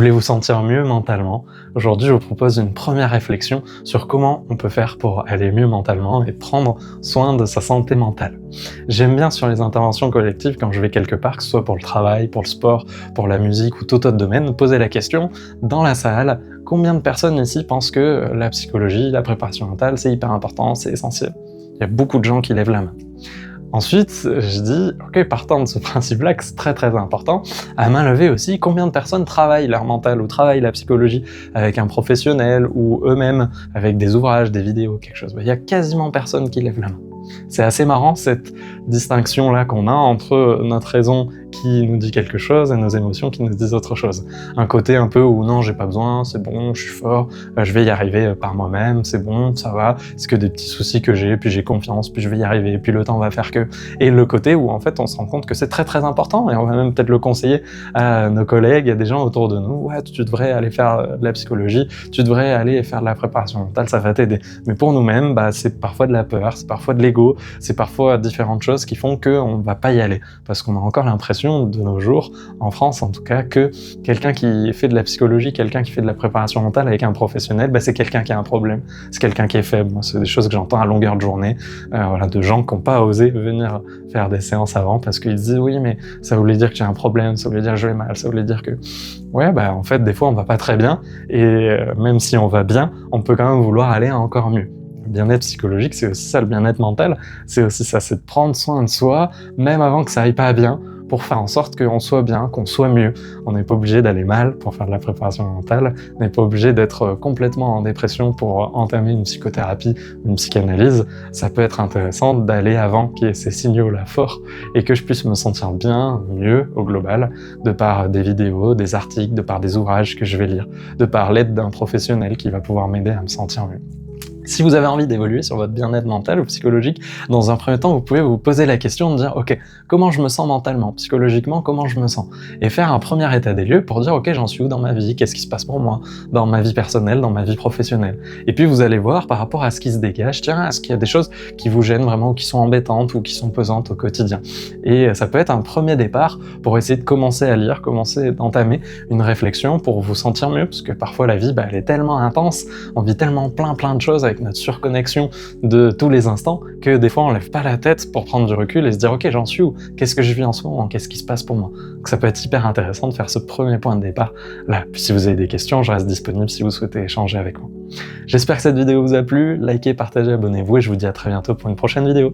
Vous voulez vous sentir mieux mentalement? Aujourd'hui, je vous propose une première réflexion sur comment on peut faire pour aller mieux mentalement et prendre soin de sa santé mentale. J'aime bien sur les interventions collectives, quand je vais quelque part, que ce soit pour le travail, pour le sport, pour la musique ou tout autre domaine, poser la question dans la salle, combien de personnes ici pensent que la psychologie, la préparation mentale, c'est hyper important, c'est essentiel? Il y a beaucoup de gens qui lèvent la main. Ensuite, je dis, ok, partant de ce principe-là, que c'est très très important, à main levée aussi, combien de personnes travaillent leur mental ou travaillent la psychologie avec un professionnel ou eux-mêmes avec des ouvrages, des vidéos, quelque chose. Il y a quasiment personne qui lève la main. C'est assez marrant cette distinction-là qu'on a entre notre raison qui nous dit quelque chose et nos émotions qui nous disent autre chose. Un côté un peu où non, j'ai pas besoin, c'est bon, je suis fort, je vais y arriver par moi-même, c'est bon, ça va, c'est que des petits soucis que j'ai, puis j'ai confiance, puis je vais y arriver, puis le temps va faire que... Et le côté où en fait on se rend compte que c'est très très important et on va même peut-être le conseiller à nos collègues, à des gens autour de nous, ouais, tu devrais aller faire de la psychologie, tu devrais aller faire de la préparation mentale, ça va t'aider. Mais pour nous-mêmes, c'est parfois de la peur, c'est parfois de l'ego, c'est parfois différentes choses qui font qu'on va pas y aller, parce qu'on a encore l'impression de nos jours, en France en tout cas, que quelqu'un qui fait de la psychologie, quelqu'un qui fait de la préparation mentale avec un professionnel, c'est quelqu'un qui a un problème, c'est quelqu'un qui est faible. C'est des choses que j'entends à longueur de journée, de gens qui n'ont pas osé venir faire des séances avant parce qu'ils se disent oui mais ça voulait dire que j'ai un problème, ça voulait dire que je vais mal, ça voulait dire que... Ouais, en fait des fois on va pas très bien et même si on va bien, on peut quand même vouloir aller encore mieux. Le bien-être psychologique, c'est aussi ça, le bien-être mental, c'est aussi ça, c'est de prendre soin de soi, même avant que ça aille pas bien, pour faire en sorte qu'on soit bien, qu'on soit mieux. On n'est pas obligé d'aller mal pour faire de la préparation mentale, on n'est pas obligé d'être complètement en dépression pour entamer une psychothérapie, une psychanalyse. Ça peut être intéressant d'aller avant qu'il y ait ces signaux-là forts et que je puisse me sentir bien, mieux au global, de par des vidéos, des articles, de par des ouvrages que je vais lire, de par l'aide d'un professionnel qui va pouvoir m'aider à me sentir mieux. Si vous avez envie d'évoluer sur votre bien-être mental ou psychologique, dans un premier temps, vous pouvez vous poser la question de dire « Ok, comment je me sens mentalement, psychologiquement, comment je me sens ?» Et faire un premier état des lieux pour dire « Ok, j'en suis où dans ma vie? Qu'est-ce qui se passe pour moi? Dans ma vie personnelle, dans ma vie professionnelle ?» Et puis vous allez voir par rapport à ce qui se dégage, tiens, est-ce qu'il y a des choses qui vous gênent vraiment, ou qui sont embêtantes ou qui sont pesantes au quotidien? Et ça peut être un premier départ pour essayer de commencer à lire, commencer d'entamer une réflexion pour vous sentir mieux, parce que parfois la vie, elle est tellement intense, on vit tellement plein de choses avec notre surconnexion de tous les instants, que des fois on lève pas la tête pour prendre du recul et se dire ok, j'en suis où? Qu'est-ce que je vis en ce moment? Qu'est-ce qui se passe pour moi? Donc ça peut être hyper intéressant de faire ce premier point de départ là. Puis si vous avez des questions, je reste disponible si vous souhaitez échanger avec moi. J'espère que cette vidéo vous a plu, likez, partagez, abonnez-vous et je vous dis à très bientôt pour une prochaine vidéo.